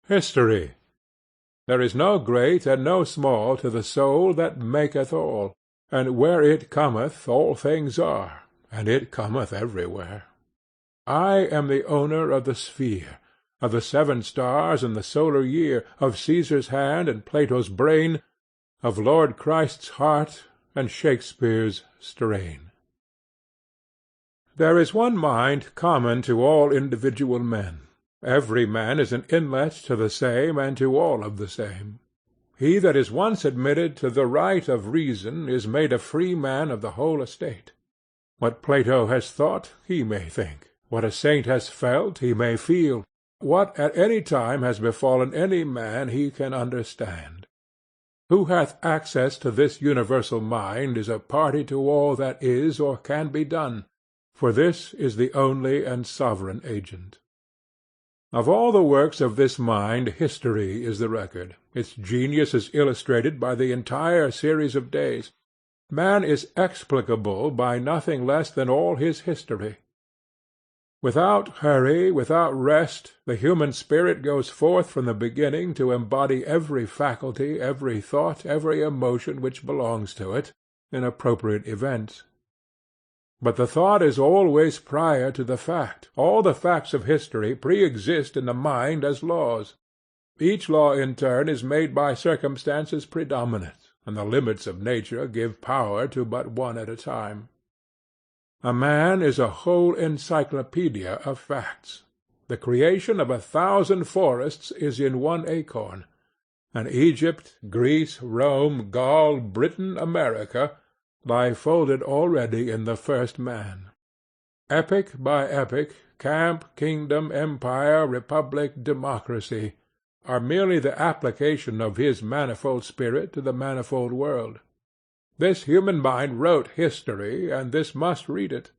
History. There is no great and no small to the soul that maketh all, and where it cometh all things are, and it cometh everywhere. I am the owner of the sphere, of the 7 stars and the solar year, of Caesar's hand and Plato's brain, of Lord Christ's heart and Shakespeare's strain. There is one mind common to all individual men. Every man is an inlet to the same and to all of the same. He that is once admitted to the right of reason is made a free man of the whole estate. What Plato has thought, he may think. What a saint has felt, he may feel. What at any time has befallen any man, he can understand. Who hath access to this universal mind is a party to all that is or can be done, for this is the only and sovereign agent. Of all the works of this mind history is the record. Its genius is illustrated by the entire series of days. Man is explicable by nothing less than all his history. Without hurry, without rest, the human spirit goes forth from the beginning to embody every faculty, every thought, every emotion which belongs to it, in appropriate events. But the thought is always prior to the fact. All the facts of history pre-exist in the mind as laws. Each law in turn is made by circumstances predominant, and the limits of nature give power to but one at a time. A man is a whole encyclopaedia of facts. The creation of 1,000 forests is in one acorn, and Egypt, Greece, Rome, Gaul, Britain, America, lie folded already in the first man. Epoch by epoch, camp, kingdom, empire, republic, democracy, are merely the application of his manifold spirit to the manifold world. This human mind wrote history, and this must read it.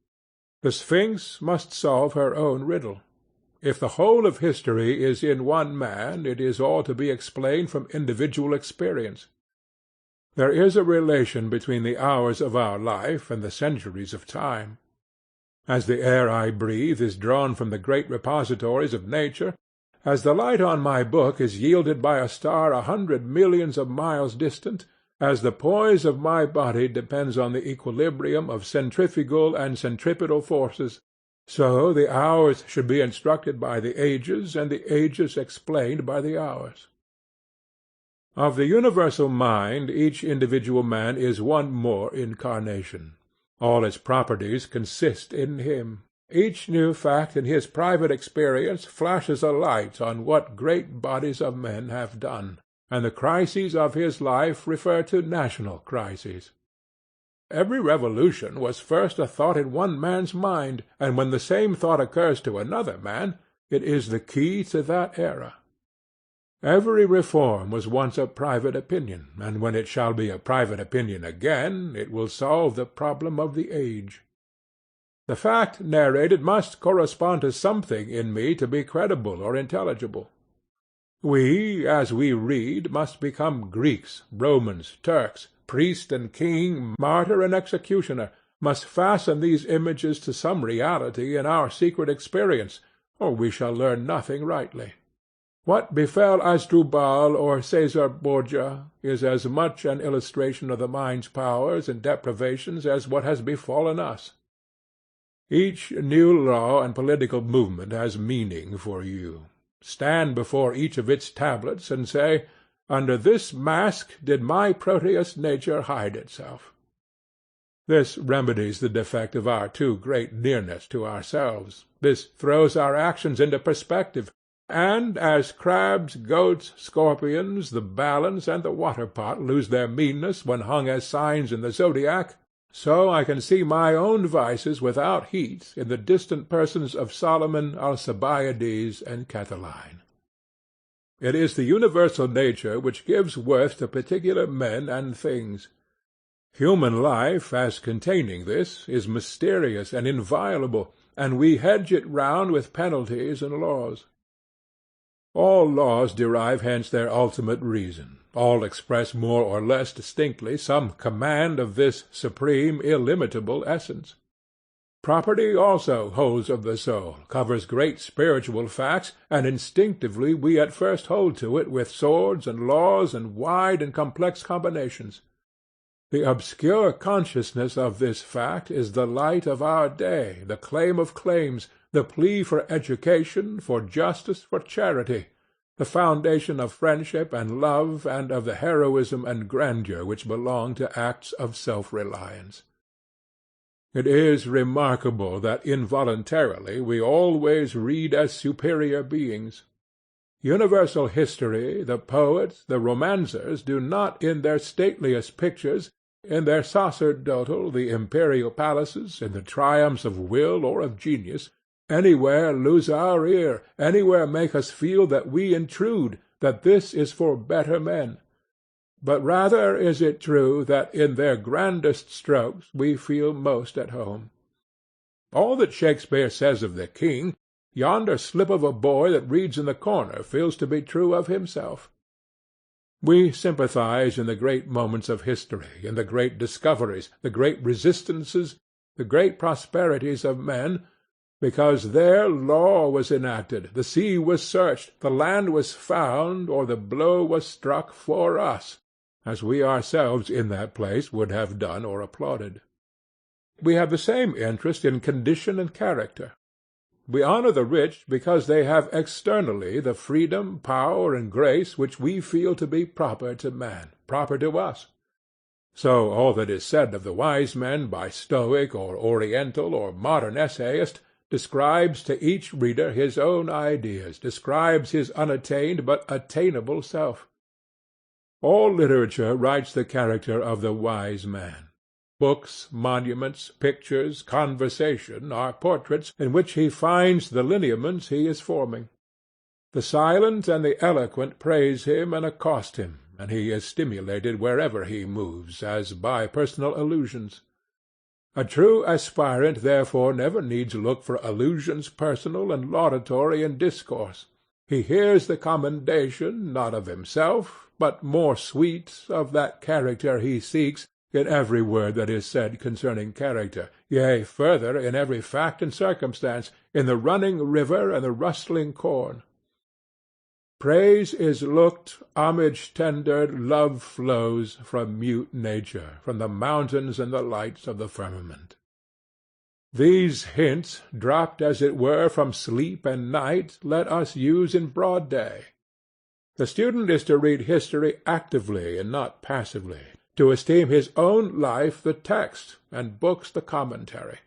The Sphinx must solve her own riddle. If the whole of history is in one man, it is all to be explained from individual experience. There is a relation between the hours of our life and the centuries of time. As the air I breathe is drawn from the great repositories of nature, as the light on my book is yielded by a star 100 millions of miles distant, as the poise of my body depends on the equilibrium of centrifugal and centripetal forces, so the hours should be instructed by the ages, and the ages explained by the hours. Of the universal mind each individual man is one more incarnation. All its properties consist in him. Each new fact in his private experience flashes a light on what great bodies of men have done, and the crises of his life refer to national crises. Every revolution was first a thought in one man's mind, and when the same thought occurs to another man, it is the key to that era. Every reform was once a private opinion, and when it shall be a private opinion again, it will solve the problem of the age. The fact narrated must correspond to something in me to be credible or intelligible. We, as we read, must become Greeks, Romans, Turks, priest and king, martyr and executioner, must fasten these images to some reality in our secret experience, or we shall learn nothing rightly. What befell Asdrubal or Caesar Borgia is as much an illustration of the mind's powers and deprivations as what has befallen us. Each new law and political movement has meaning for you. Stand before each of its tablets and say, "Under this mask did my Proteus nature hide itself." This remedies the defect of our too great nearness to ourselves. This throws our actions into perspective. And as crabs, goats, scorpions, the balance, and the water-pot lose their meanness when hung as signs in the zodiac, so I can see my own vices without heat in the distant persons of Solomon, Alcibiades, and Catiline. It is the universal nature which gives worth to particular men and things. Human life, as containing this, is mysterious and inviolable, and we hedge it round with penalties and laws. All laws derive hence their ultimate reason. All express more or less distinctly some command of this supreme, illimitable essence. Property also holds of the soul, covers great spiritual facts, and instinctively we at first hold to it with swords and laws and wide and complex combinations. The obscure consciousness of this fact is the light of our day, the claim of claims, the plea for education, for justice, for charity, the foundation of friendship and love and of the heroism and grandeur which belong to acts of self-reliance. It is remarkable that involuntarily we always read as superior beings. Universal history, the poets, the romancers do not in their stateliest pictures, in their sacerdotal, the imperial palaces, in the triumphs of will or of genius, anywhere lose our ear, anywhere make us feel that we intrude, that this is for better men. But rather is it true that in their grandest strokes we feel most at home. All that Shakespeare says of the king, yonder slip of a boy that reads in the corner feels to be true of himself. We sympathize in the great moments of history, in the great discoveries, the great resistances, the great prosperities of men, because there law was enacted, the sea was searched, the land was found, or the blow was struck for us, as we ourselves in that place would have done or applauded. We have the same interest in condition and character. We honor the rich because they have externally the freedom, power, and grace which we feel to be proper to man, proper to us. So all that is said of the wise men by Stoic or Oriental or modern essayist describes to each reader his own ideas, describes his unattained but attainable self. All literature writes the character of the wise man. Books, monuments, pictures, conversation are portraits in which he finds the lineaments he is forming. The silent and the eloquent praise him and accost him, and he is stimulated wherever he moves, as by personal allusions. A true aspirant therefore never needs look for allusions personal and laudatory in discourse. He hears the commendation, not of himself, but more sweet, of that character he seeks, in every word that is said concerning character, yea, further, in every fact and circumstance, in the running river and the rustling corn. Praise is looked, homage tendered, love flows from mute nature, from the mountains and the lights of the firmament. These hints, dropped as it were from sleep and night, let us use in broad day. The student is to read history actively and not passively, to esteem his own life the text, and books the commentary.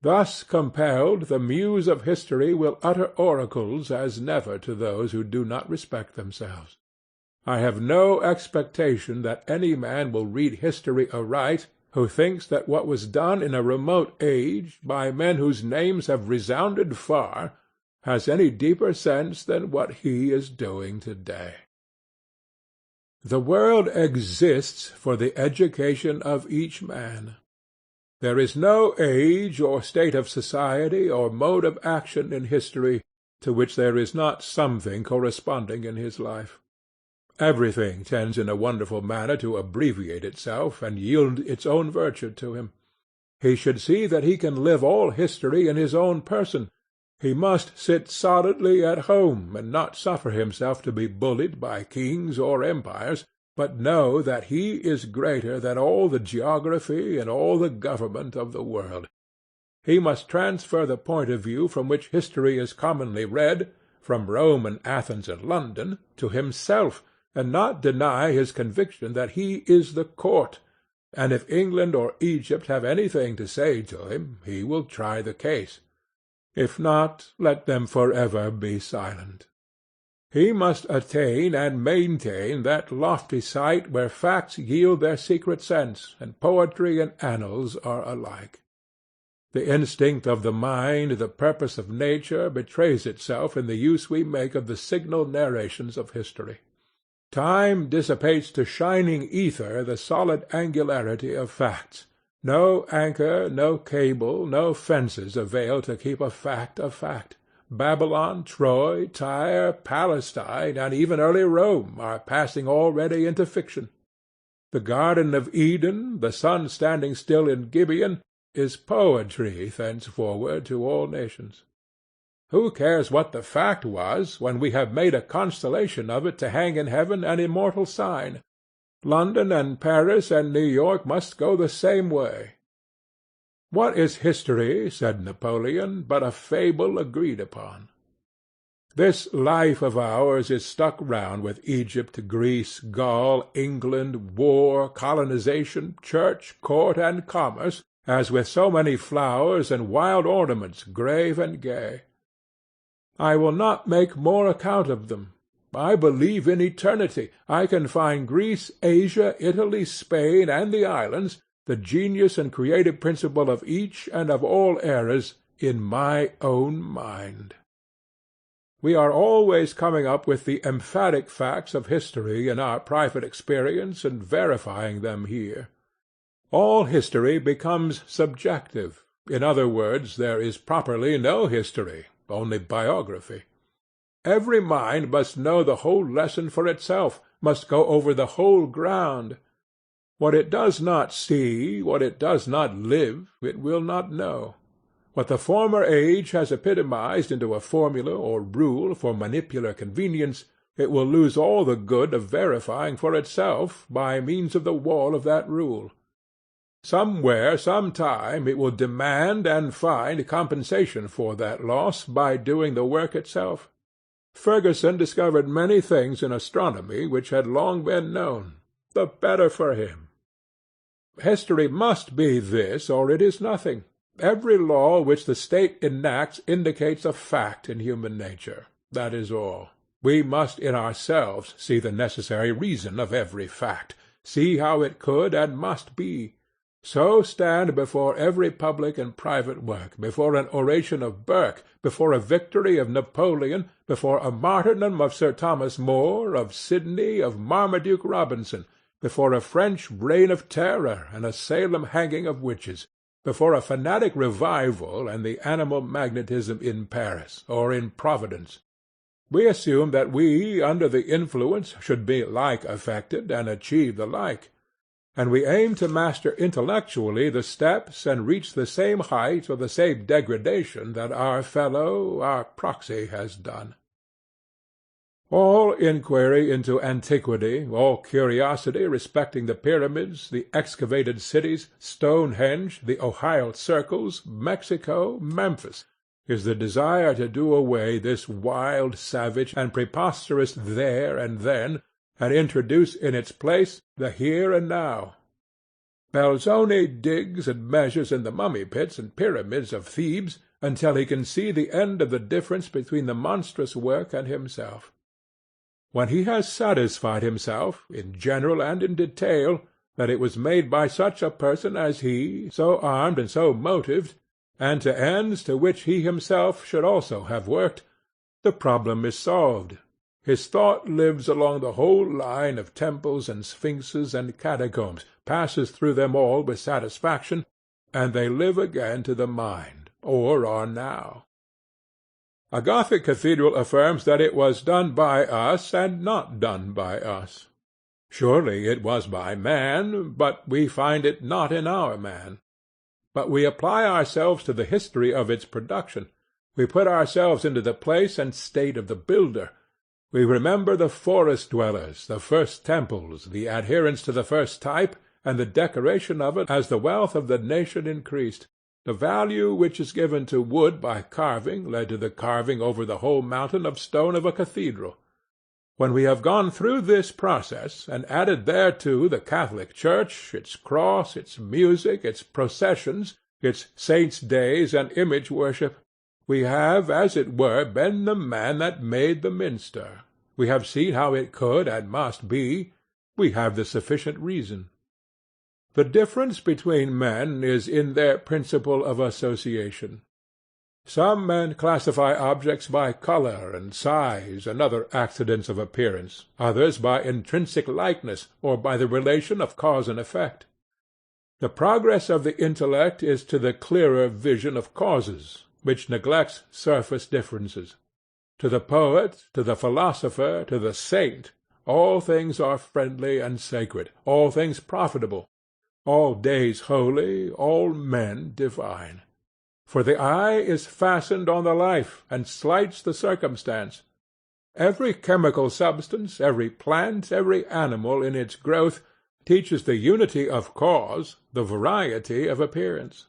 Thus compelled, the muse of history will utter oracles as never to those who do not respect themselves. I have no expectation that any man will read history aright who thinks that what was done in a remote age, by men whose names have resounded far, has any deeper sense than what he is doing today. The world exists for the education of each man. There is no age or state of society or mode of action in history to which there is not something corresponding in his life. Everything tends in a wonderful manner to abbreviate itself and yield its own virtue to him. He should see that he can live all history in his own person. He must sit solidly at home and not suffer himself to be bullied by kings or empires, but know that he is greater than all the geography and all the government of the world. He must transfer the point of view from which history is commonly read, from Rome and Athens and London, to himself, and not deny his conviction that he is the court, and if England or Egypt have anything to say to him, he will try the case. If not, let them forever be silent. He must attain and maintain that lofty sight where facts yield their secret sense, and poetry and annals are alike. The instinct of the mind, the purpose of nature, betrays itself in the use we make of the signal narrations of history. Time dissipates to shining ether the solid angularity of facts. No anchor, no cable, no fences avail to keep a fact a fact. Babylon, Troy, Tyre, Palestine, and even early Rome are passing already into fiction. The Garden of Eden, the sun standing still in Gibeon, is poetry thenceforward to all nations. Who cares what the fact was, when we have made a constellation of it to hang in heaven an immortal sign? London and Paris and New York must go the same way. What is history, said Napoleon, but a fable agreed upon? This life of ours is stuck round with Egypt, Greece, Gaul, England, war, colonization, church, court, and commerce, as with so many flowers and wild ornaments, grave and gay. I will not make more account of them. I believe in eternity. I can find Greece, Asia, Italy, Spain, and the islands, the genius and creative principle of each and of all eras, in my own mind. We are always coming up with the emphatic facts of history in our private experience and verifying them here. All history becomes subjective. In other words, there is properly no history, only biography. Every mind must know the whole lesson for itself, must go over the whole ground. What it does not see, what it does not live, it will not know. What the former age has epitomized into a formula or rule for manipular convenience, it will lose all the good of verifying for itself by means of the wall of that rule. Somewhere, sometime, it will demand and find compensation for that loss by doing the work itself. Ferguson discovered many things in astronomy which had long been known. The better for him. History must be this, or it is nothing. Every law which the state enacts indicates a fact in human nature. That is all. We must in ourselves see the necessary reason of every fact, see how it could and must be. So stand before every public and private work, before an oration of Burke, before a victory of Napoleon, before a martyrdom of Sir Thomas More, of Sidney, of Marmaduke Robinson, before a French reign of terror and a Salem hanging of witches, before a fanatic revival and the animal magnetism in Paris or in Providence. We assume that we, under the influence, should be like affected and achieve the like. And we aim to master intellectually the steps and reach the same height or the same degradation that our fellow, our proxy, has done. All inquiry into antiquity, all curiosity respecting the pyramids, the excavated cities, Stonehenge, the Ohio circles, Mexico, Memphis, is the desire to do away this wild, savage, and preposterous there and then, and introduce in its place the here and now. Belzoni digs and measures in the mummy pits and pyramids of Thebes until he can see the end of the difference between the monstrous work and himself. When he has satisfied himself, in general and in detail, that it was made by such a person as he, so armed and so motived, and to ends to which he himself should also have worked, the problem is solved. His thought lives along the whole line of temples and sphinxes and catacombs, passes through them all with satisfaction, and they live again to the mind, or are now. A Gothic cathedral affirms that it was done by us and not done by us. Surely it was by man, but we find it not in our man. But we apply ourselves to the history of its production. We put ourselves into the place and state of the builder. We remember the forest dwellers, the first temples, the adherence to the first type, and the decoration of it as the wealth of the nation increased. The value which is given to wood by carving led to the carving over the whole mountain of stone of a cathedral. When we have gone through this process, and added thereto the Catholic Church, its cross, its music, its processions, its saints' days, and image worship, we have, as it were, been the man that made the minster. We have seen how it could and must be. We have the sufficient reason. The difference between men is in their principle of association. Some men classify objects by colour and size and other accidents of appearance, others by intrinsic likeness, or by the relation of cause and effect. The progress of the intellect is to the clearer vision of causes, which neglects surface differences. To the poet, to the philosopher, to the saint, all things are friendly and sacred, all things profitable. all days holy, all men divine. For the eye is fastened on the life, and slights the circumstance. Every chemical substance, every plant, every animal in its growth, teaches the unity of cause, the variety of appearance.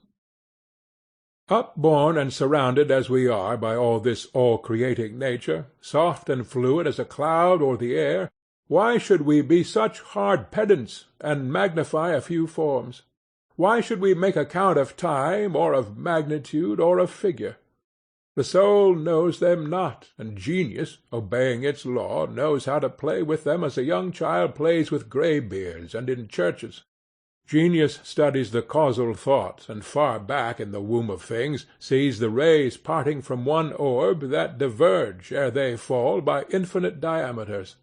Upborne and surrounded as we are by all this all-creating nature, soft and fluid as a cloud or the air, why should we be such hard pedants, and magnify a few forms? Why should we make account of time, or of magnitude, or of figure? The soul knows them not, and genius, obeying its law, knows how to play with them as a young child plays with greybeards and in churches. Genius studies the causal thought, and far back in the womb of things sees the rays parting from one orb that diverge ere they fall by infinite diameters.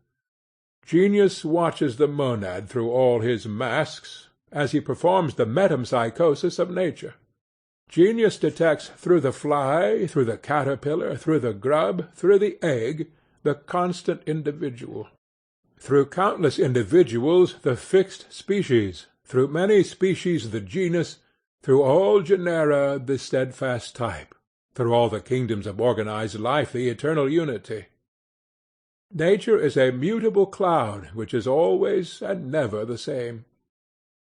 Genius watches the monad through all his masks, as he performs the metempsychosis of nature. Genius detects through the fly, through the caterpillar, through the grub, through the egg, the constant individual. Through countless individuals the fixed species, through many species the genus, through all genera the steadfast type, through all the kingdoms of organized life the eternal unity. Nature is a mutable cloud which is always and never the same.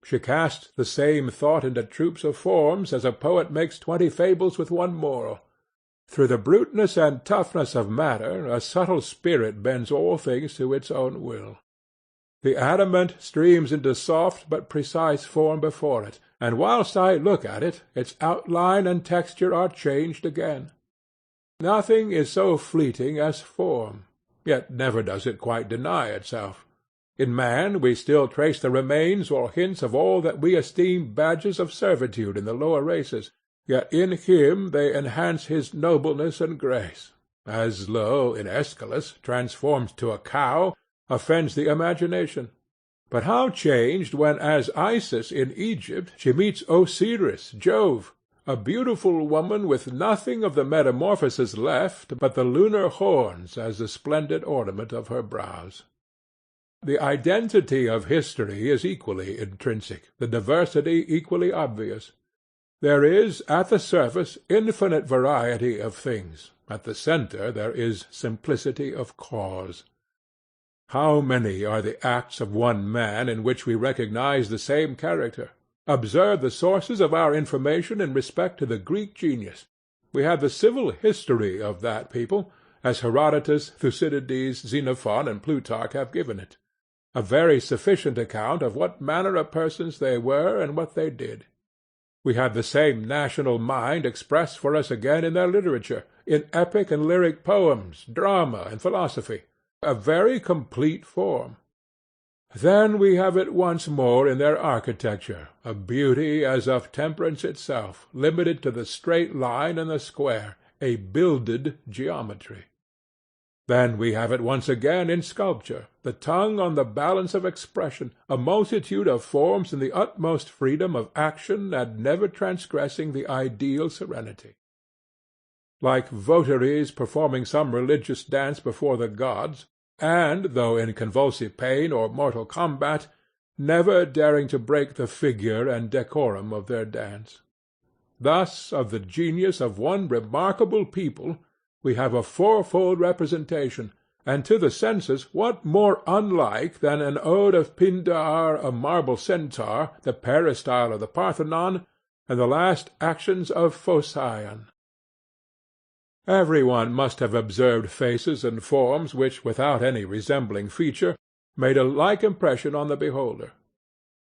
She casts the same thought into troops of forms as a poet makes 20 fables with one moral. Through the bruteness and toughness of matter a subtle spirit bends all things to its own will. The adamant streams into soft but precise form before it, and whilst I look at it, its outline and texture are changed again. Nothing is so fleeting as form, yet never does it quite deny itself. In man we still trace the remains or hints of all that we esteem badges of servitude in the lower races, yet in him they enhance his nobleness and grace, as lo, in Aeschylus, transformed to a cow, offends the imagination. But how changed when as Isis in Egypt she meets Osiris, Jove, a beautiful woman with nothing of the metamorphosis left but the lunar horns as the splendid ornament of her brows. The identity of history is equally intrinsic, the diversity equally obvious. There is, at the surface, infinite variety of things. At the centre there is simplicity of cause. How many are the acts of one man in which we recognize the same character? Observe the sources of our information in respect to the Greek genius. We have the civil history of that people, as Herodotus, Thucydides, Xenophon, and Plutarch have given it. A very sufficient account of what manner of persons they were and what they did. We have the same national mind expressed for us again in their literature, in epic and lyric poems, drama, and philosophy, a very complete form. Then we have it once more in their architecture, a beauty as of temperance itself, limited to the straight line and the square, a builded geometry. Then we have it once again in sculpture, the tongue on the balance of expression, a multitude of forms in the utmost freedom of action and never transgressing the ideal serenity. Like votaries performing some religious dance before the gods, and, though in convulsive pain or mortal combat, never daring to break the figure and decorum of their dance. Thus of the genius of one remarkable people we have a fourfold representation, and to the senses what more unlike than an ode of Pindar, a marble centaur, the peristyle of the Parthenon, and the last actions of Phocion? Every one must have observed faces and forms which, without any resembling feature, made a like impression on the beholder.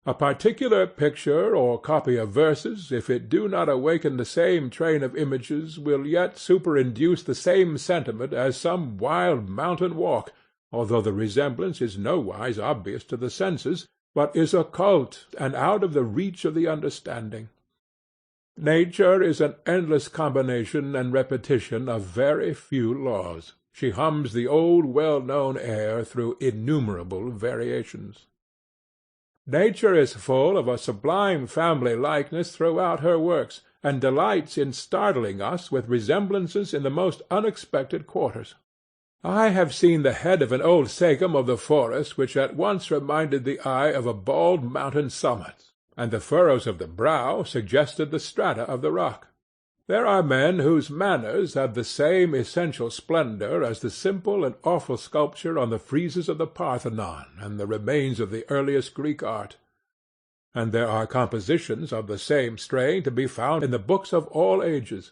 A particular picture or copy of verses, if it do not awaken the same train of images, will yet superinduce the same sentiment as some wild mountain walk, although the resemblance is nowise obvious to the senses, but is occult and out of the reach of the understanding. Nature is an endless combination and repetition of very few laws. She hums the old well-known air through innumerable variations. Nature is full of a sublime family likeness throughout her works, and delights in startling us with resemblances in the most unexpected quarters. I have seen the head of an old sagum of the forest which at once reminded the eye of a bald mountain summit, and the furrows of the brow suggested the strata of the rock. There are men whose manners have the same essential splendor as the simple and awful sculpture on the friezes of the Parthenon and the remains of the earliest Greek art. And there are compositions of the same strain to be found in the books of all ages.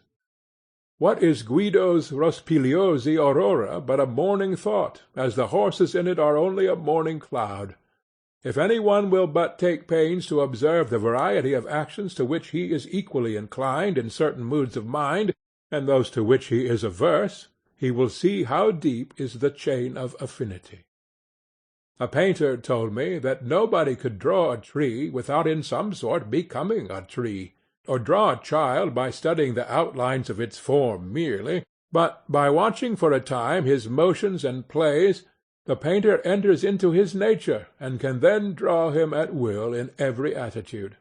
What is Guido's Rospigliosi Aurora but a morning thought, as the horses in it are only a morning cloud? If any one will but take pains to observe the variety of actions to which he is equally inclined in certain moods of mind, and those to which he is averse, he will see how deep is the chain of affinity. A painter told me that nobody could draw a tree without in some sort becoming a tree, or draw a child by studying the outlines of its form merely, but by watching for a time his motions and plays, the painter enters into his nature, and can then draw him at will in every attitude.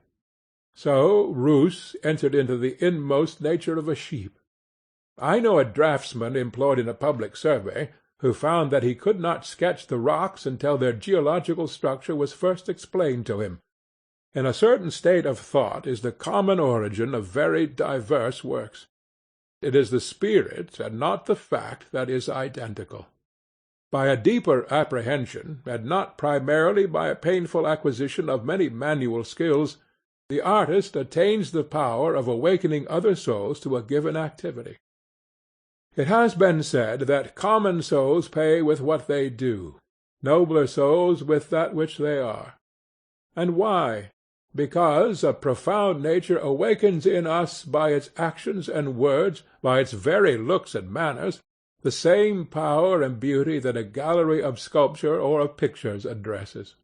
So Roos entered into the inmost nature of a sheep. I know a draughtsman employed in a public survey, who found that he could not sketch the rocks until their geological structure was first explained to him. In a certain state of thought is the common origin of very diverse works. It is the spirit and not the fact that is identical. By a deeper apprehension, and not primarily by a painful acquisition of many manual skills, the artist attains the power of awakening other souls to a given activity. It has been said that common souls pay with what they do, nobler souls with that which they are. And why? Because a profound nature awakens in us by its actions and words, by its very looks and manners, the same power and beauty that a gallery of sculpture or of pictures addresses.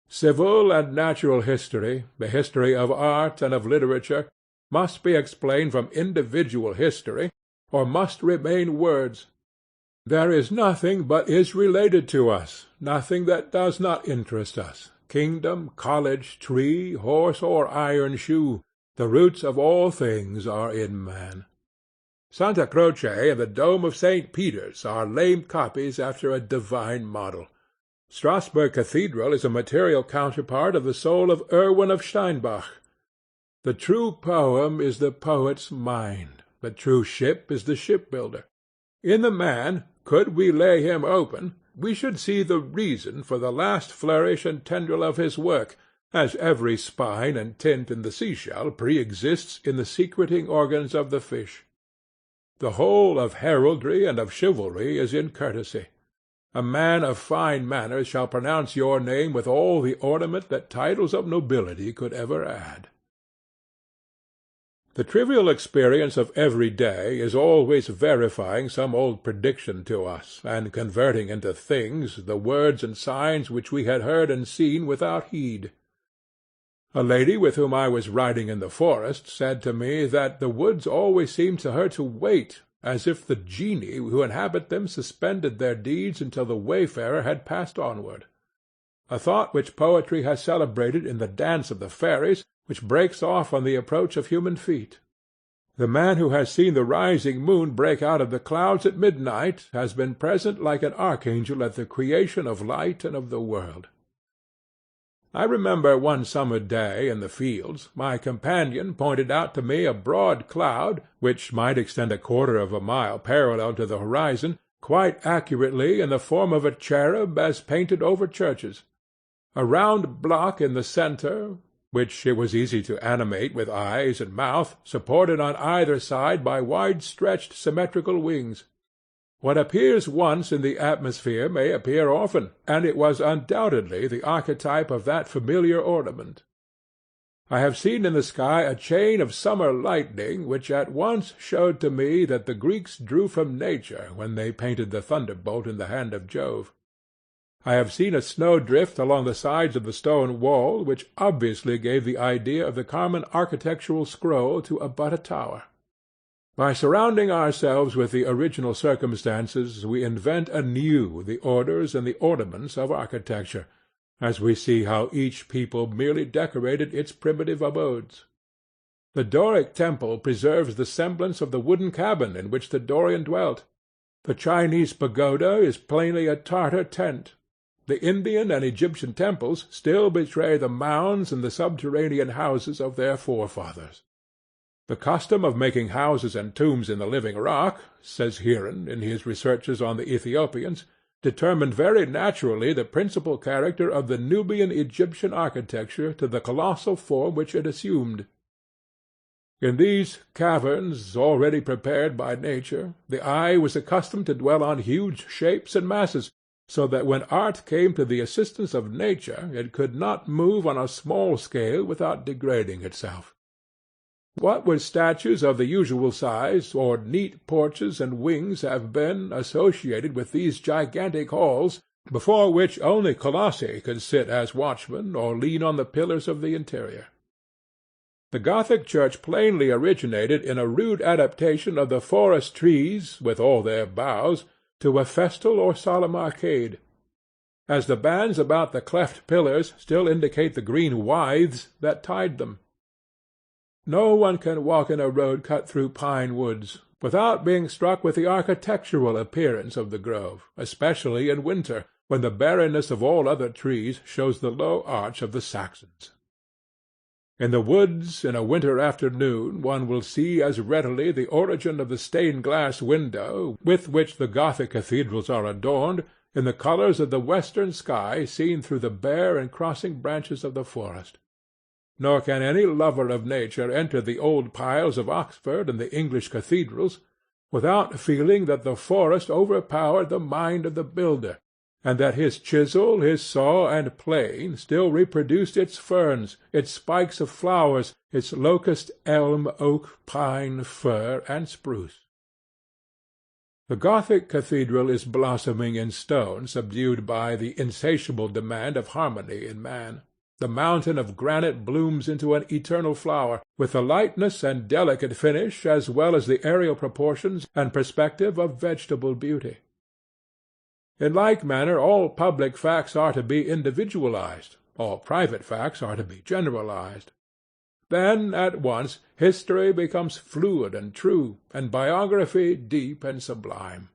Civil and natural history, the history of art and of literature, must be explained from individual history, or must remain words. There is nothing but is related to us, nothing that does not interest us. Kingdom, college, tree, horse, or iron shoe, the roots of all things are in man. Santa Croce and the dome of St. Peter's are lame copies after a divine model. Strasbourg Cathedral is a material counterpart of the soul of Erwin of Steinbach. The true poem is the poet's mind. The true ship is the shipbuilder. In the man, could we lay him open, we should see the reason for the last flourish and tendril of his work, as every spine and tint in the seashell pre-exists in the secreting organs of the fish. The whole of heraldry and of chivalry is in courtesy. A man of fine manners shall pronounce your name with all the ornament that titles of nobility could ever add. The trivial experience of every day is always verifying some old prediction to us, and converting into things the words and signs which we had heard and seen without heed. A lady with whom I was riding in the forest said to me that the woods always seemed to her to wait, as if the genii who inhabit them suspended their deeds until the wayfarer had passed onward. A thought which poetry has celebrated in the dance of the fairies, which breaks off on the approach of human feet. The man who has seen the rising moon break out of the clouds at midnight has been present like an archangel at the creation of light and of the world. I remember one summer day in the fields, my companion pointed out to me a broad cloud, which might extend 1/4 of a mile parallel to the horizon, quite accurately in the form of a cherub as painted over churches. A round block in the centre, which it was easy to animate with eyes and mouth, supported on either side by wide-stretched symmetrical wings. What appears once in the atmosphere may appear often, and it was undoubtedly the archetype of that familiar ornament. I have seen in the sky a chain of summer lightning which at once showed to me that the Greeks drew from nature when they painted the thunderbolt in the hand of Jove. I have seen a snowdrift along the sides of the stone wall which obviously gave the idea of the common architectural scroll to abut a tower. By surrounding ourselves with the original circumstances we invent anew the orders and the ornaments of architecture, as we see how each people merely decorated its primitive abodes. The Doric temple preserves the semblance of the wooden cabin in which the Dorian dwelt. The Chinese pagoda is plainly a Tartar tent. the Indian and Egyptian temples still betray the mounds and the subterranean houses of their forefathers. The custom of making houses and tombs in the living rock, says Heeren in his researches on the Ethiopians, determined very naturally the principal character of the Nubian Egyptian architecture to the colossal form which it assumed. In these caverns, already prepared by nature, the eye was accustomed to dwell on huge shapes and masses, so that when art came to the assistance of nature it could not move on a small scale without degrading itself. What would statues of the usual size, or neat porches and wings have been associated with these gigantic halls, before which only colossi could sit as watchmen or lean on the pillars of the interior? The Gothic church plainly originated in a rude adaptation of the forest trees, with all their boughs, to a festal or solemn arcade. As the bands about the cleft pillars still indicate the green withes that tied them. No one can walk in a road cut through pine woods without being struck with the architectural appearance of the grove, especially in winter, when the barrenness of all other trees shows the low arch of the Saxons. In the woods in a winter afternoon one will see as readily the origin of the stained-glass window with which the Gothic cathedrals are adorned in the colours of the western sky seen through the bare and crossing branches of the forest. Nor can any lover of nature enter the old piles of Oxford and the English cathedrals without feeling that the forest overpowered the mind of the builder, and that his chisel, his saw, and plane still reproduced its ferns, its spikes of flowers, its locust, elm, oak, pine, fir, and spruce. The Gothic cathedral is blossoming in stone subdued by the insatiable demand of harmony in man. The mountain of granite blooms into an eternal flower, with the lightness and delicate finish as well as the aerial proportions and perspective of vegetable beauty. In like manner all public facts are to be individualized, all private facts are to be generalized. Then at once history becomes fluid and true, and biography deep and sublime.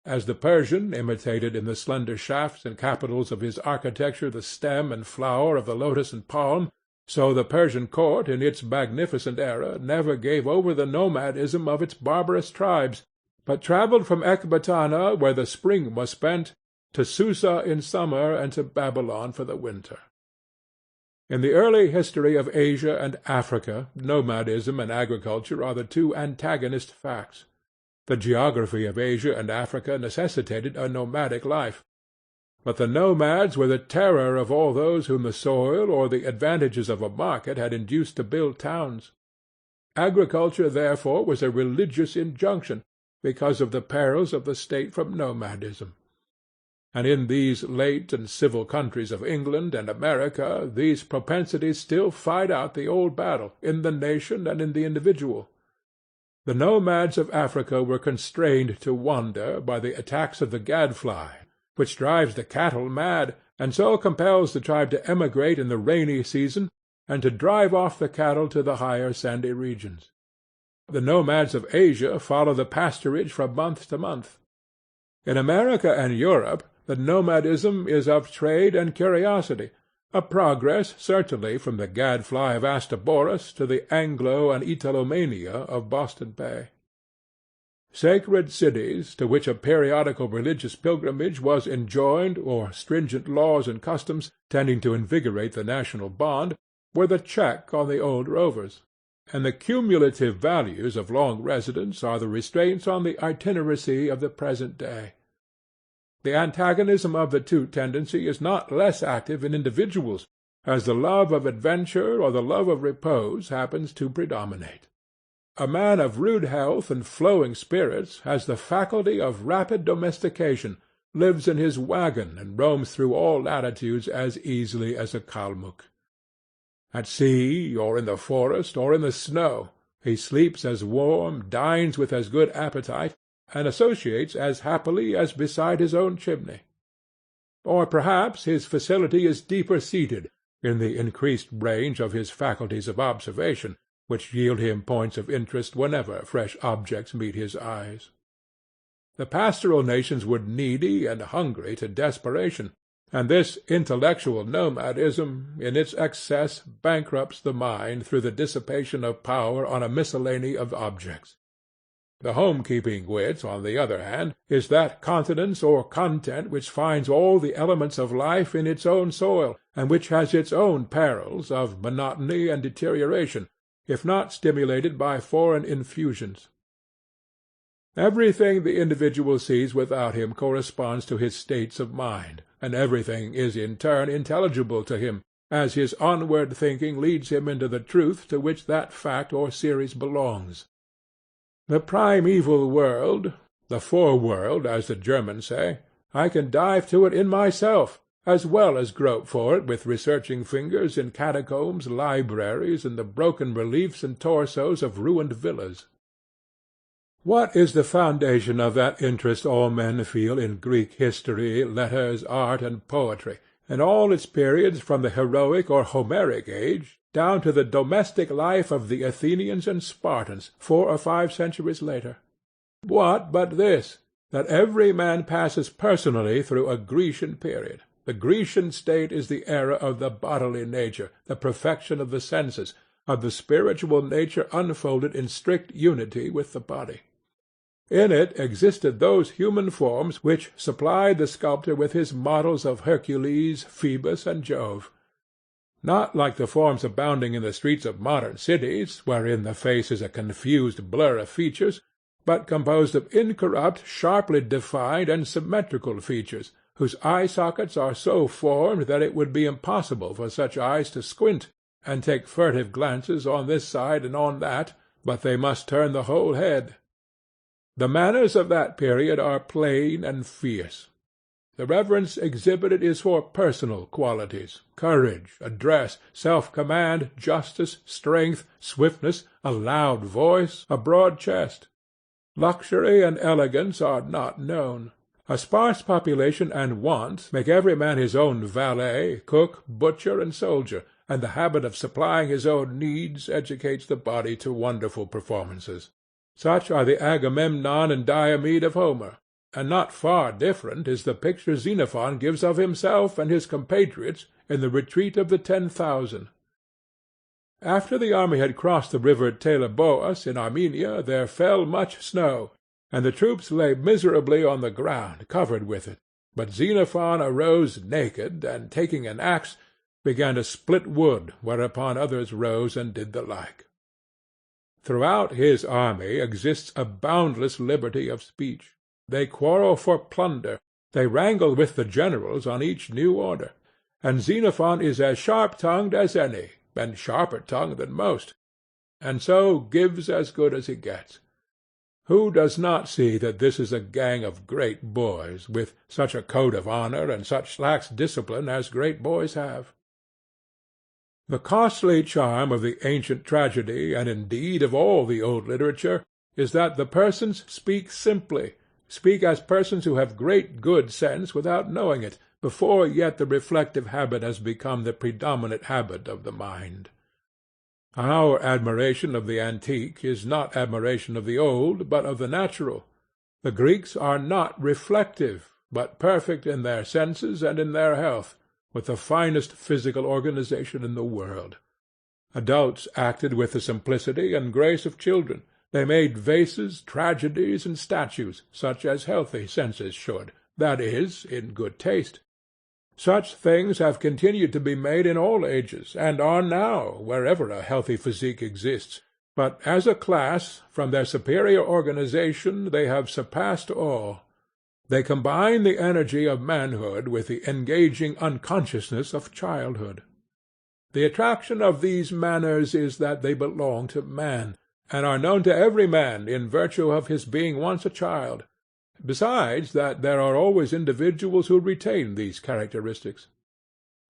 As the Persian imitated in the slender shafts and capitals of his architecture the stem and flower of the lotus and palm, so the Persian court in its magnificent era never gave over the nomadism of its barbarous tribes, but travelled from Ecbatana, where the spring was spent, to Susa in summer and to Babylon for the winter. In the early history of Asia and Africa, nomadism and agriculture are the two antagonist facts. The geography of Asia and Africa necessitated a nomadic life, but the nomads were the terror of all those whom the soil or the advantages of a market had induced to build towns. Agriculture, therefore, was a religious injunction, because of the perils of the state from nomadism. And in these late and civil countries of England and America these propensities still fight out the old battle, in the nation and in the individual. The nomads of Africa were constrained to wander by the attacks of the gadfly, which drives the cattle mad, and so compels the tribe to emigrate in the rainy season, and to drive off the cattle to the higher sandy regions. The nomads of Asia follow the pasturage from month to month. In America and Europe the nomadism is of trade and curiosity, a progress certainly from the gadfly of Astaboras to the Anglo and Italomania of Boston Bay. Sacred cities, to which a periodical religious pilgrimage was enjoined, or stringent laws and customs tending to invigorate the national bond, were the check on the old rovers, and the cumulative values of long residence are the restraints on the itineracy of the present day. The antagonism of the two tendency is not less active in individuals, as the love of adventure or the love of repose happens to predominate. A man of rude health and flowing spirits has the faculty of rapid domestication, lives in his waggon, and roams through all latitudes as easily as a Kalmuk. At sea, or in the forest, or in the snow, he sleeps as warm, dines with as good appetite, and associates as happily as beside his own chimney. Or perhaps his facility is deeper seated, in the increased range of his faculties of observation, which yield him points of interest whenever fresh objects meet his eyes. The pastoral nations were needy and hungry to desperation, and this intellectual nomadism in its excess bankrupts the mind through the dissipation of power on a miscellany of objects. The home-keeping wit, on the other hand, is that continence or content which finds all the elements of life in its own soil, and which has its own perils of monotony and deterioration, if not stimulated by foreign infusions. Everything the individual sees without him corresponds to his states of mind, and everything is in turn intelligible to him, as his onward thinking leads him into the truth to which that fact or series belongs. The primeval world, the foreworld, as the Germans say, I can dive to it in myself, as well as grope for it with researching fingers in catacombs, libraries, and the broken reliefs and torsos of ruined villas. What is the foundation of that interest all men feel in Greek history, letters, art, and poetry, in all its periods from the heroic or Homeric age down to the domestic life of the Athenians and Spartans 4 or 5 centuries later? What but this, that every man passes personally through a Grecian period? The Grecian state is the era of the bodily nature, the perfection of the senses, of the spiritual nature unfolded in strict unity with the body. In it existed those human forms which supplied the sculptor with his models of Hercules, Phoebus, and Jove. Not like the forms abounding in the streets of modern cities, wherein the face is a confused blur of features, but composed of incorrupt, sharply defined, and symmetrical features, whose eye-sockets are so formed that it would be impossible for such eyes to squint, and take furtive glances on this side and on that, but they must turn the whole head. The manners of that period are plain and fierce. The reverence exhibited is for personal qualities, courage, address, self-command, justice, strength, swiftness, a loud voice, a broad chest. Luxury and elegance are not known. A sparse population and want make every man his own valet, cook, butcher, and soldier, and the habit of supplying his own needs educates the body to wonderful performances. Such are the Agamemnon and Diomede of Homer, and not far different is the picture Xenophon gives of himself and his compatriots in the retreat of the 10,000. After the army had crossed the river Teleboas in Armenia, there fell much snow, and the troops lay miserably on the ground, covered with it. But Xenophon arose naked, and taking an axe, began to split wood, whereupon others rose and did the like. Throughout his army exists a boundless liberty of speech. They quarrel for plunder, they wrangle with the generals on each new order, and Xenophon is as sharp-tongued as any, and sharper-tongued than most, and so gives as good as he gets. Who does not see that this is a gang of great boys, with such a code of honor and such lax discipline as great boys have? The costly charm of the ancient tragedy, and indeed of all the old literature, is that the persons speak simply, speak as persons who have great good sense without knowing it, before yet the reflective habit has become the predominant habit of the mind. Our admiration of the antique is not admiration of the old, but of the natural. The Greeks are not reflective, but perfect in their senses and in their health, with the finest physical organization in the world. Adults acted with the simplicity and grace of children. They made vases, tragedies, and statues, such as healthy senses should, that is, in good taste. Such things have continued to be made in all ages, and are now, wherever a healthy physique exists, but as a class, from their superior organization, they have surpassed all. They combine the energy of manhood with the engaging unconsciousness of childhood. The attraction of these manners is that they belong to man, and are known to every man in virtue of his being once a child, besides that there are always individuals who retain these characteristics.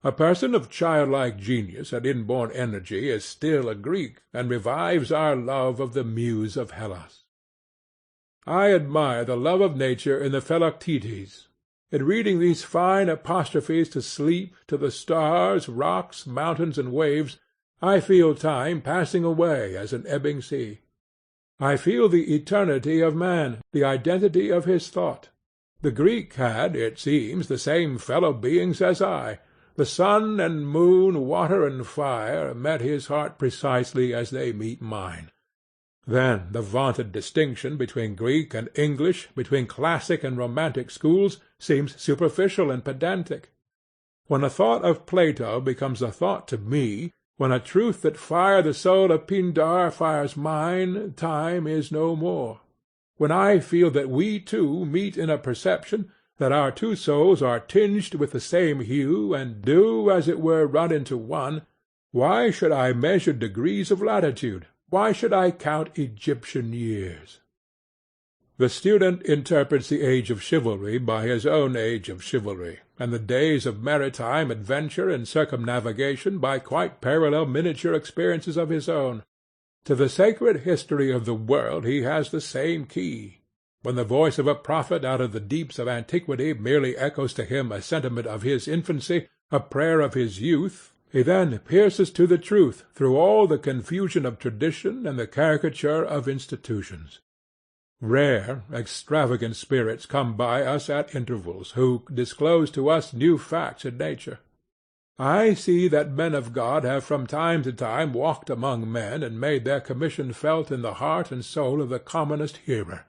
A person of childlike genius and inborn energy is still a Greek, and revives our love of the muse of Hellas. I admire the love of nature in the Philoctetes. In reading these fine apostrophes to sleep, to the stars, rocks, mountains, and waves, I feel time passing away as an ebbing sea. I feel the eternity of man, the identity of his thought. The Greek had, it seems, the same fellow beings as I. The sun and moon, water and fire, met his heart precisely as they meet mine. Then the vaunted distinction between Greek and English, between classic and romantic schools, seems superficial and pedantic. When a thought of Plato becomes a thought to me, when a truth that fired the soul of Pindar fires mine, time is no more. When I feel that we two meet in a perception, that our two souls are tinged with the same hue, and do, as it were, run into one, why should I measure degrees of latitude? Why should I count Egyptian years? The student interprets the age of chivalry by his own age of chivalry, and the days of maritime adventure and circumnavigation by quite parallel miniature experiences of his own. To the sacred history of the world he has the same key. When the voice of a prophet out of the deeps of antiquity merely echoes to him a sentiment of his infancy, a prayer of his youth, he then pierces to the truth through all the confusion of tradition and the caricature of institutions. Rare, extravagant spirits come by us at intervals, who disclose to us new facts in nature. I see that men of God have from time to time walked among men and made their commission felt in the heart and soul of the commonest hearer.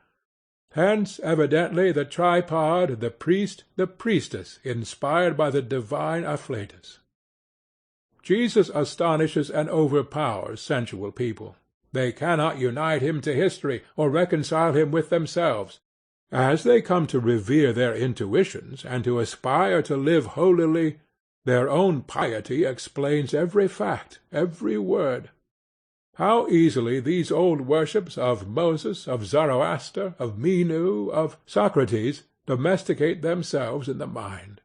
Hence evidently the tripod, the priest, the priestess, inspired by the divine afflatus. Jesus astonishes and overpowers sensual people. They cannot unite him to history, or reconcile him with themselves. As they come to revere their intuitions, and to aspire to live holily, their own piety explains every fact, every word. How easily these old worships of Moses, of Zoroaster, of Menu, of Socrates, domesticate themselves in the mind!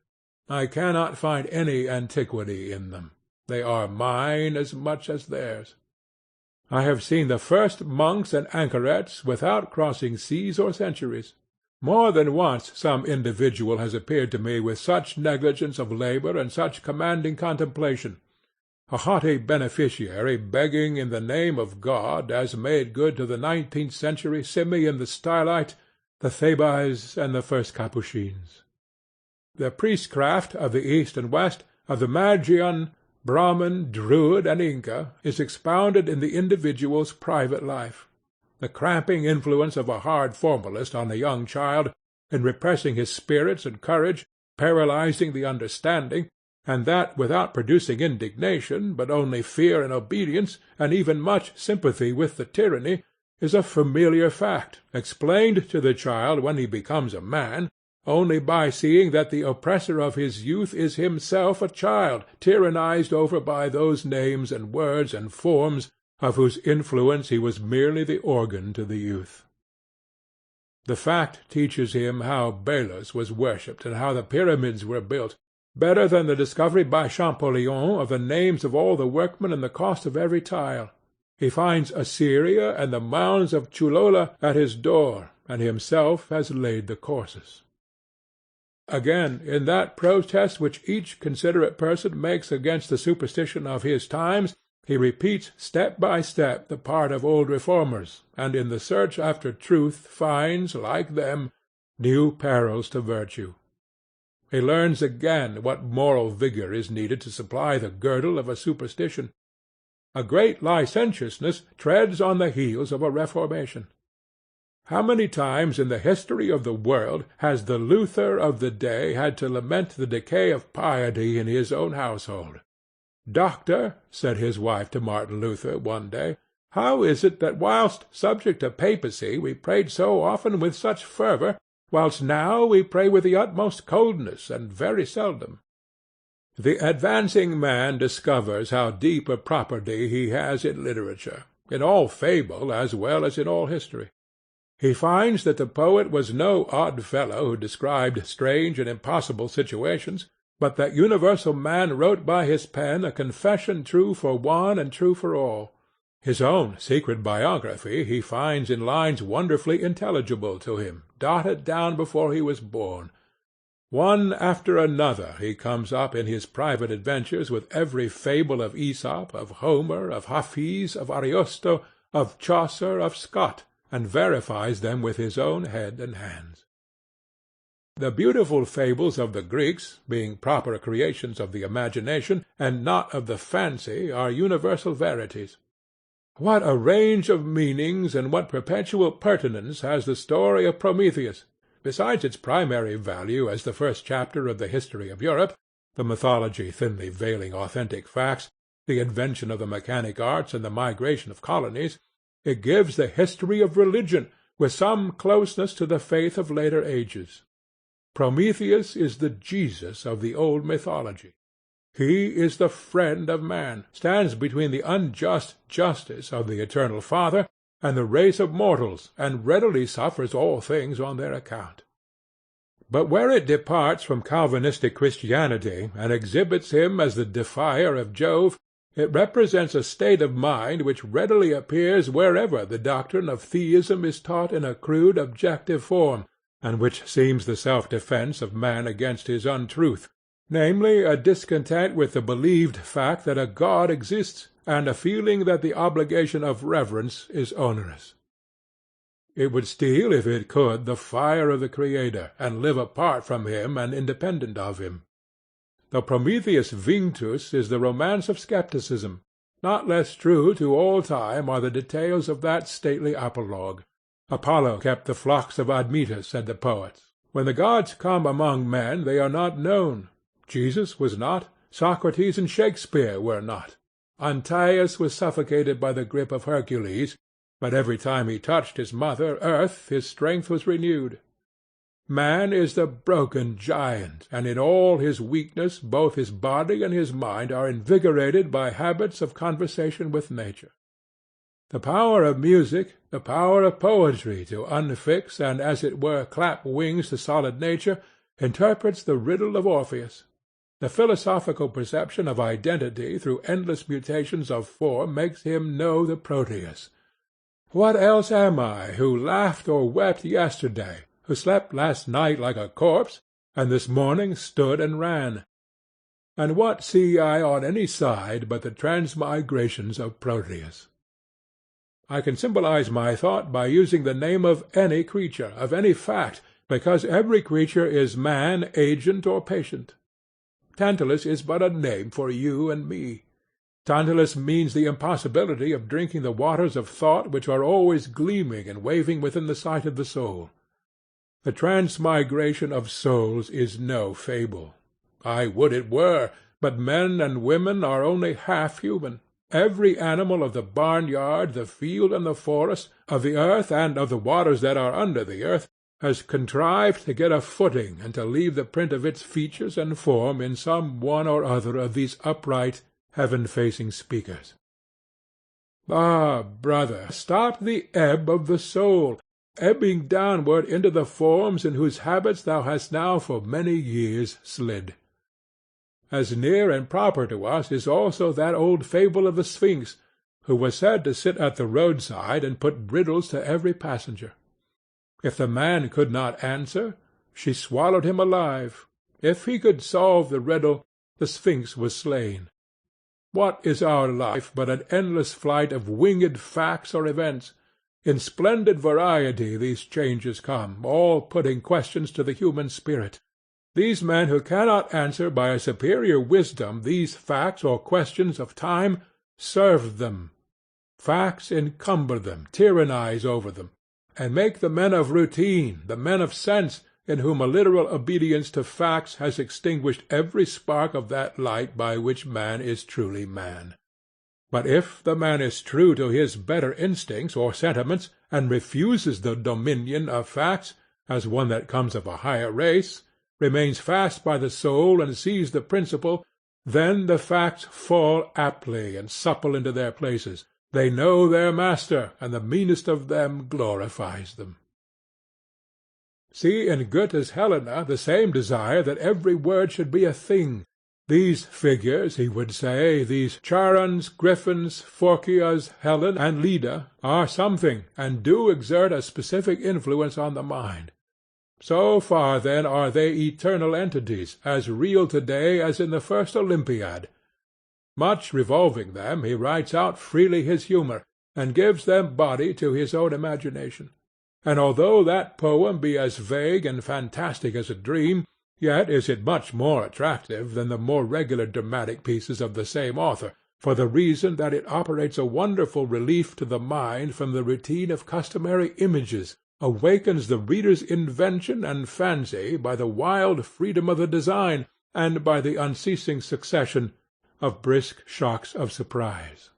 I cannot find any antiquity in them. They are mine as much as theirs. I have seen the first monks and anchorets without crossing seas or centuries. More than once some individual has appeared to me with such negligence of labour and such commanding contemplation, a haughty beneficiary begging in the name of God, as made good to the 19th century Simeon the Stylite, the Thebais, and the first Capuchins. The priestcraft of the East and West, of the Magian, Brahmin, Druid, and Inca, is expounded in the individual's private life. The cramping influence of a hard formalist on a young child, in repressing his spirits and courage, paralyzing the understanding, and that without producing indignation, but only fear and obedience, and even much sympathy with the tyranny, is a familiar fact, explained to the child when he becomes a man, only by seeing that the oppressor of his youth is himself a child, tyrannized over by those names and words and forms of whose influence he was merely the organ to the youth. The fact teaches him how Belus was worshipped and how the pyramids were built, better than the discovery by Champollion of the names of all the workmen and the cost of every tile. He finds Assyria and the mounds of Chulola at his door, and himself has laid the courses. Again, in that protest which each considerate person makes against the superstition of his times, he repeats step by step the part of old reformers, and in the search after truth finds, like them, new perils to virtue. He learns again what moral vigour is needed to supply the girdle of a superstition. A great licentiousness treads on the heels of a reformation. How many times in the history of the world has the Luther of the day had to lament the decay of piety in his own household? "Doctor," said his wife to Martin Luther one day, "how is it that whilst subject to papacy we prayed so often with such fervour, whilst now we pray with the utmost coldness and very seldom?" The advancing man discovers how deep a property he has in literature, in all fable as well as in all history. He finds that the poet was no odd fellow who described strange and impossible situations, but that universal man wrote by his pen a confession true for one and true for all. His own secret biography he finds in lines wonderfully intelligible to him, dotted down before he was born. One after another he comes up in his private adventures with every fable of Aesop, of Homer, of Hafiz, of Ariosto, of Chaucer, of Scott, and verifies them with his own head and hands. The beautiful fables of the Greeks, being proper creations of the imagination, and not of the fancy, are universal verities. What a range of meanings and what perpetual pertinence has the story of Prometheus! Besides its primary value as the first chapter of the history of Europe, the mythology thinly veiling authentic facts, the invention of the mechanic arts, and the migration of colonies, it gives the history of religion, with some closeness to the faith of later ages. Prometheus is the Jesus of the old mythology. He is the friend of man, stands between the unjust justice of the eternal Father and the race of mortals, and readily suffers all things on their account. But where it departs from Calvinistic Christianity, and exhibits him as the defier of Jove, it represents a state of mind which readily appears wherever the doctrine of theism is taught in a crude objective form, and which seems the self-defence of man against his untruth, namely, a discontent with the believed fact that a God exists, and a feeling that the obligation of reverence is onerous. It would steal, if it could, the fire of the Creator, and live apart from him and independent of him. The Prometheus Vinctus is the romance of scepticism. Not less true to all time are the details of that stately apologue. Apollo kept the flocks of Admetus, said the poets. When the gods come among men, they are not known. Jesus was not. Socrates and Shakespeare were not. Antæus was suffocated by the grip of Hercules, but every time he touched his mother, Earth, his strength was renewed. Man is the broken giant, and in all his weakness both his body and his mind are invigorated by habits of conversation with nature. The power of music, the power of poetry to unfix and as it were clap wings to solid nature, interprets the riddle of Orpheus. The philosophical perception of identity through endless mutations of form makes him know the Proteus. What else am I, who laughed or wept yesterday, who slept last night like a corpse, and this morning stood and ran? And what see I on any side but the transmigrations of Proteus? I can symbolize my thought by using the name of any creature, of any fact, because every creature is man, agent, or patient. Tantalus is but a name for you and me. Tantalus means the impossibility of drinking the waters of thought which are always gleaming and waving within the sight of the soul. The transmigration of souls is no fable. I would it were, but men and women are only half human. Every animal of the barnyard, the field, and the forest, of the earth and of the waters that are under the earth, has contrived to get a footing and to leave the print of its features and form in some one or other of these upright, heaven-facing speakers. Ah, brother, stop the ebb of the soul, ebbing downward into the forms in whose habits thou hast now for many years slid. As near and proper to us is also that old fable of the Sphinx, who was said to sit at the roadside and put riddles to every passenger. If the man could not answer, she swallowed him alive. If he could solve the riddle, the Sphinx was slain. What is our life but an endless flight of winged facts or events? In splendid variety these changes come, all putting questions to the human spirit. These men who cannot answer by a superior wisdom these facts or questions of time, serve them. Facts encumber them, tyrannize over them, and make the men of routine, the men of sense, in whom a literal obedience to facts has extinguished every spark of that light by which man is truly man. But if the man is true to his better instincts or sentiments, and refuses the dominion of facts, as one that comes of a higher race, remains fast by the soul and sees the principle, then the facts fall aptly and supple into their places. They know their master, and the meanest of them glorifies them. See in Goethe's Helena the same desire that every word should be a thing. These figures, he would say, these Charons, Griffins, Phorkyas, Helen, and Leda, are something, and do exert a specific influence on the mind. So far, then, are they eternal entities, as real to-day as in the first Olympiad. Much revolving them, he writes out freely his humour, and gives them body to his own imagination. and although that poem be as vague and fantastic as a dream, yet is it much more attractive than the more regular dramatic pieces of the same author, for the reason that it operates a wonderful relief to the mind from the routine of customary images, awakens the reader's invention and fancy by the wild freedom of the design, and by the unceasing succession of brisk shocks of surprise.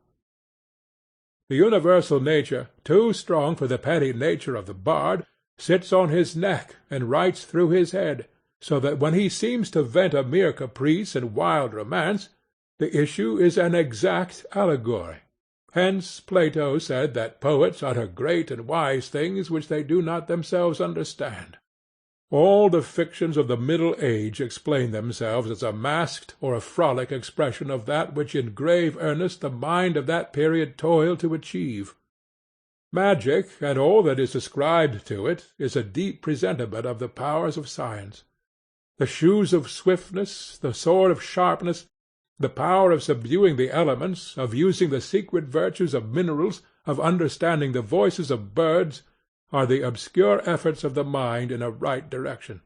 The universal nature, too strong for the petty nature of the bard, sits on his neck and writes through his head, so that when he seems to vent a mere caprice and wild romance, the issue is an exact allegory. Hence Plato said that poets utter great and wise things which they do not themselves understand. All the fictions of the Middle Age explain themselves as a masked or a frolic expression of that which in grave earnest the mind of that period toiled to achieve. Magic, and all that is ascribed to it, is a deep presentiment of the powers of science. The shoes of swiftness, the sword of sharpness, the power of subduing the elements, of using the secret virtues of minerals, of understanding the voices of birds, are the obscure efforts of the mind in a right direction.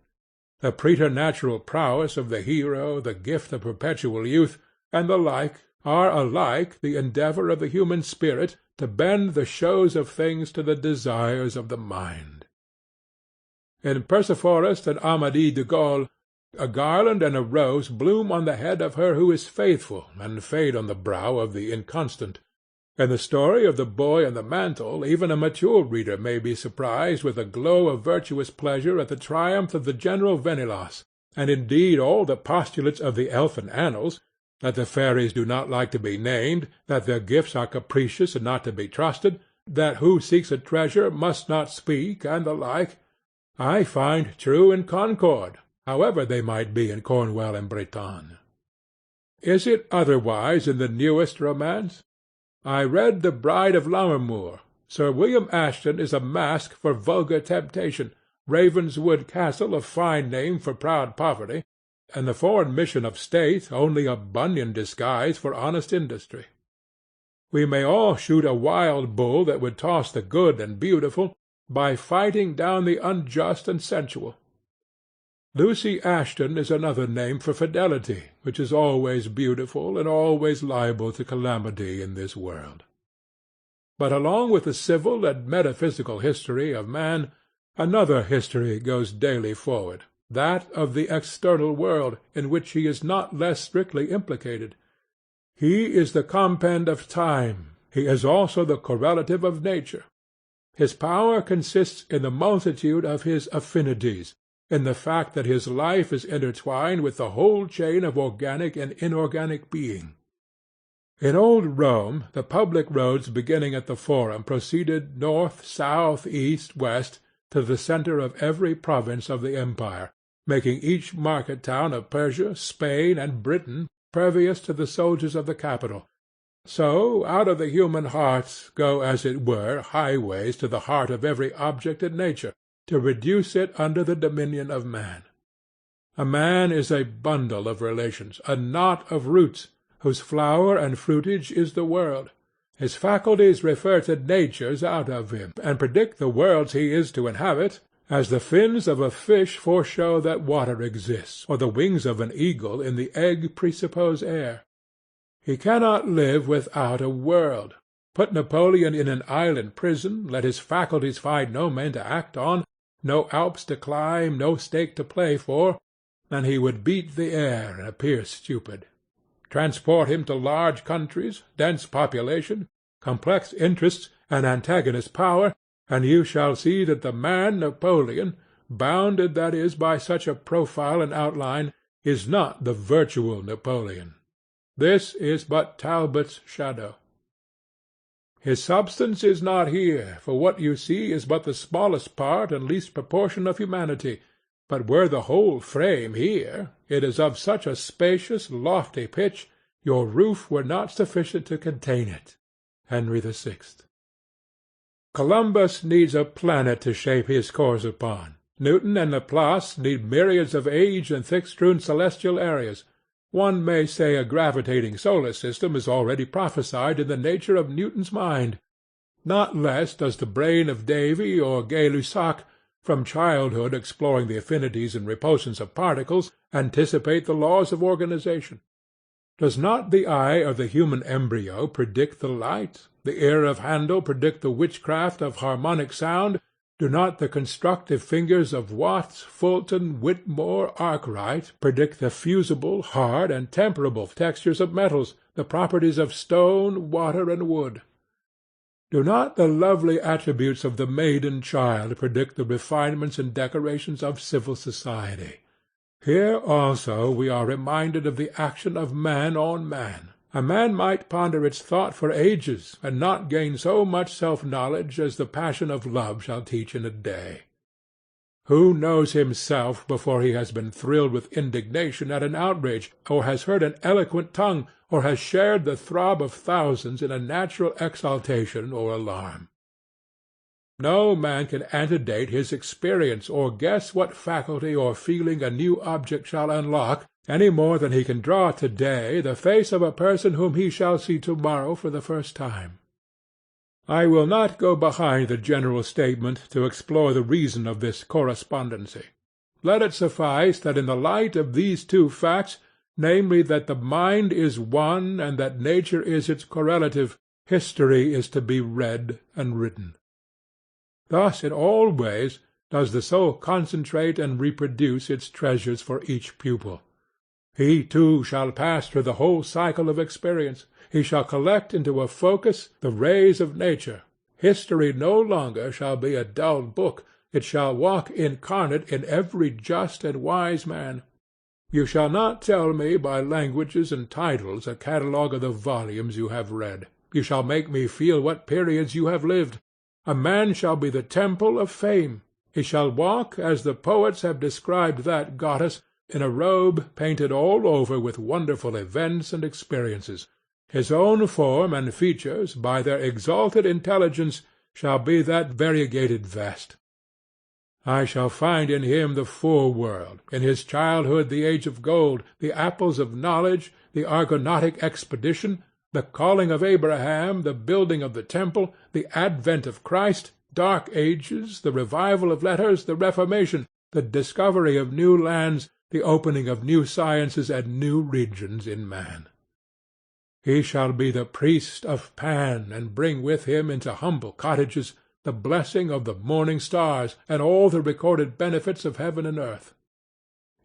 The preternatural prowess of the hero, the gift of perpetual youth, and the like, are alike the endeavour of the human spirit to bend the shows of things to the desires of the mind. In Perceforest and Amadis de Gaul, a garland and a rose bloom on the head of her who is faithful, and fade on the brow of the inconstant. In the story of the boy and the mantle, even a mature reader may be surprised with a glow of virtuous pleasure at the triumph of the general Venelas, and indeed all the postulates of the elfin annals, that the fairies do not like to be named, that their gifts are capricious and not to be trusted, that who seeks a treasure must not speak, and the like, I find true in Concord, however they might be in Cornwall and Bretagne. Is it otherwise in the newest romance? I read The Bride of Lammermoor. Sir William Ashton is a mask for vulgar temptation, Ravenswood Castle a fine name for proud poverty, and the foreign mission of state only a Bunyan disguise for honest industry. We may all shoot a wild bull that would toss the good and beautiful, by fighting down the unjust and sensual. Lucy Ashton is another name for fidelity, which is always beautiful and always liable to calamity in this world. But along with the civil and metaphysical history of man, another history goes daily forward, that of the external world, in which he is not less strictly implicated. He is the compend of time, he is also the correlative of nature. His power consists in the multitude of his affinities, in the fact that his life is intertwined with the whole chain of organic and inorganic being. In old Rome the public roads beginning at the Forum proceeded north, south, east, west, to the centre of every province of the empire, making each market-town of Persia, Spain, and Britain pervious to the soldiers of the capital. So out of the human heart go as it were highways to the heart of every object in nature, to reduce it under the dominion of man. A man is a bundle of relations, a knot of roots, whose flower and fruitage is the world. His faculties refer to natures out of him, and predict the worlds he is to inhabit, as the fins of a fish foreshow that water exists, or the wings of an eagle in the egg presuppose air. He cannot live without a world. Put Napoleon in an island prison, let his faculties find no men to act on, no Alps to climb, no stake to play for, and he would beat the air and appear stupid. Transport him to large countries, dense population, complex interests, and antagonist power, and you shall see that the man Napoleon, bounded that is by such a profile and outline, is not the virtual Napoleon. This is but Talbot's shadow. His substance is not here, for what you see is but the smallest part and least proportion of humanity, but were the whole frame here, it is of such a spacious, lofty pitch, your roof were not sufficient to contain it. Henry VI. Columbus needs a planet to shape his course upon. Newton and Laplace need myriads of age and thick-strewn celestial areas. One may say a gravitating solar system is already prophesied in the nature of Newton's mind. Not less does the brain of Davy or Gay-Lussac, from childhood exploring the affinities and repulsions of particles, anticipate the laws of organization. Does not the eye of the human embryo predict the light, the ear of Handel predict the witchcraft of harmonic sound? Do not the constructive fingers of Watts, Fulton, Whitmore, Arkwright predict the fusible, hard, and temperable textures of metals, the properties of stone, water, and wood? Do not the lovely attributes of the maiden child predict the refinements and decorations of civil society? Here also we are reminded of the action of man on man. A man might ponder its thought for ages, and not gain so much self-knowledge as the passion of love shall teach in a day. Who knows himself before he has been thrilled with indignation at an outrage, or has heard an eloquent tongue, or has shared the throb of thousands in a natural exaltation or alarm? No man can antedate his experience, or guess what faculty or feeling a new object shall unlock, any more than he can draw to-day the face of a person whom he shall see to-morrow for the first time. I will not go behind the general statement to explore the reason of this correspondency. Let it suffice that in the light of these two facts, namely that the mind is one and that nature is its correlative, history is to be read and written. Thus in all ways does the soul concentrate and reproduce its treasures for each pupil. He too shall pass through the whole cycle of experience. He shall collect into a focus the rays of nature. History no longer shall be a dull book. It shall walk incarnate in every just and wise man. You shall not tell me by languages and titles a catalogue of the volumes you have read. You shall make me feel what periods you have lived. A man shall be the temple of fame. He shall walk, as the poets have described that goddess, in a robe painted all over with wonderful events and experiences. His own form and features, by their exalted intelligence, shall be that variegated vest. I shall find in him the full world, in his childhood the age of gold, the apples of knowledge, the Argonautic expedition, the calling of Abraham, the building of the temple, the advent of Christ, dark ages, the revival of letters, the Reformation, the discovery of new lands, the opening of new sciences and new regions in man. He shall be the priest of Pan, and bring with him into humble cottages the blessing of the morning stars, and all the recorded benefits of heaven and earth.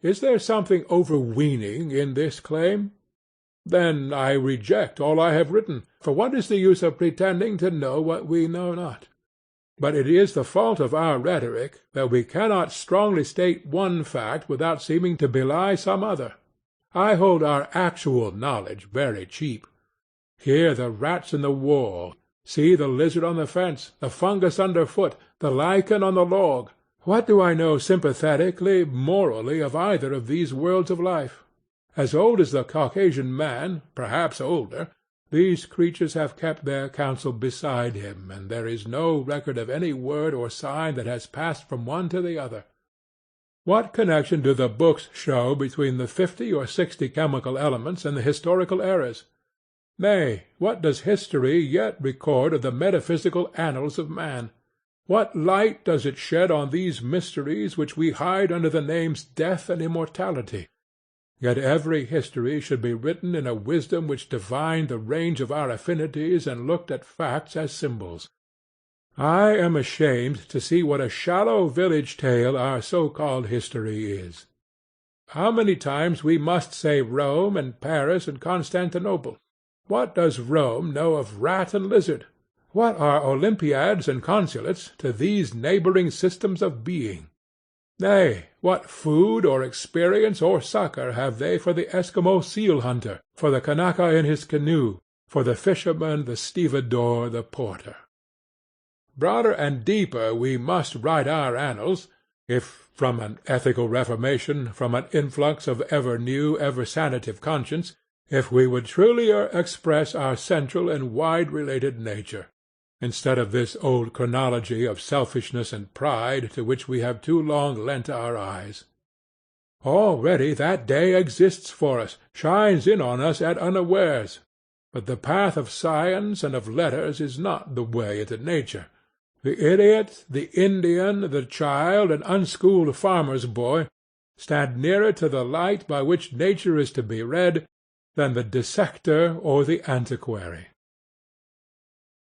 Is there something overweening in this claim? Then I reject all I have written, for what is the use of pretending to know what we know not? But it is the fault of our rhetoric that we cannot strongly state one fact without seeming to belie some other. I hold our actual knowledge very cheap. Hear the rats in the wall, see the lizard on the fence, the fungus underfoot, the lichen on the log. What do I know sympathetically, morally, of either of these worlds of life? As old as the Caucasian man, perhaps older, these creatures have kept their counsel beside him, and there is no record of any word or sign that has passed from one to the other. What connection do the books show between the 50 or 60 chemical elements and the historical errors? Nay, what does history yet record of the metaphysical annals of man? What light does it shed on these mysteries which we hide under the names death and immortality? Yet every history should be written in a wisdom which divined the range of our affinities and looked at facts as symbols. I am ashamed to see what a shallow village tale our so-called history is. How many times we must say Rome and Paris and Constantinople! What does Rome know of rat and lizard? What are Olympiads and consulates to these neighbouring systems of being? Nay, what food or experience or succour have they for the Eskimo seal-hunter, for the Kanaka in his canoe, for the fisherman, the stevedore, the porter? Broader and deeper we must write our annals, if from an ethical reformation, from an influx of ever new, ever sanative conscience, if we would trulier express our central and wide-related nature, instead of this old chronology of selfishness and pride to which we have too long lent our eyes. Already that day exists for us, shines in on us at unawares. But the path of science and of letters is not the way into nature. The idiot, the Indian, the child, and unschooled farmer's boy stand nearer to the light by which nature is to be read than the dissector or the antiquary.